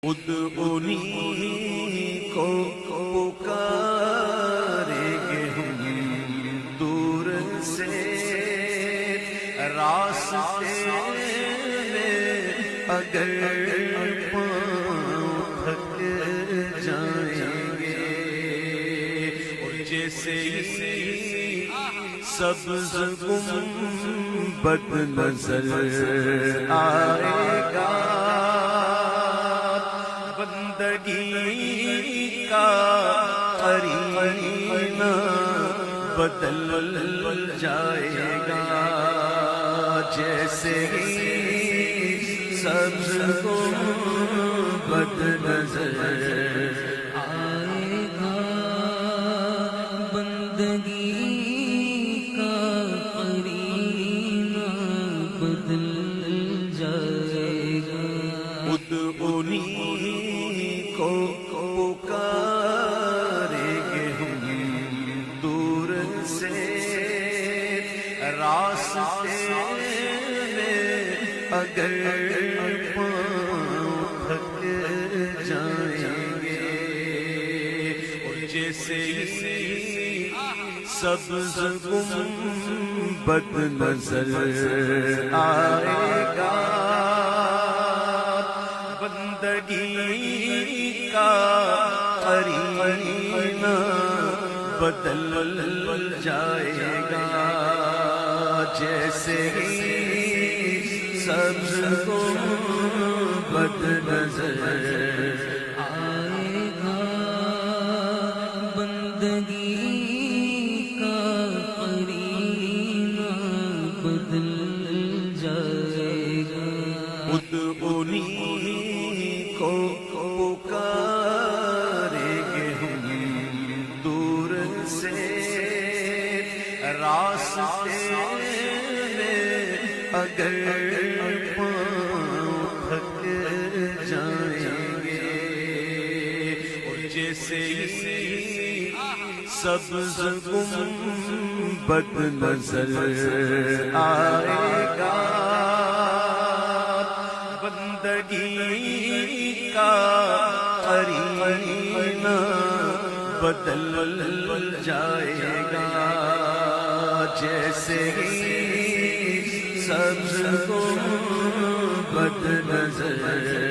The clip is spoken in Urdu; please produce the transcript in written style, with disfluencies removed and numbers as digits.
خود انہیں کو پکاریں گے ہم دور سے راستے میں اگر پاؤں تھک جائیں گے اور جیسے سبز گنبد نظر آئے گا بندگی کا قرینہ بدل جائے گا جیسے سبز گنبد نظر آئے گا بندگی کا قرینہ بدل جائے گا خود انہیں کو پکاریں گے ہم دور سے راستے میں اگر پاؤں تھک جائیں گے اور جیسے سبز گنبد نظر آئے گا بندگی کا قرینہ بدل جائے گا جیسے سبز گنبد نظر آئے گا بندگی کا قرینہ بدل جائے گا خود انہیں کو پکاریں گے ہم دور سے راستے میں اگر پاؤں تھک جائیں گے اور جیسے سبز گنبد نظر آئے گا بندگی کا قرینہ بدل جائے گا جیسے سبز گنبد نظر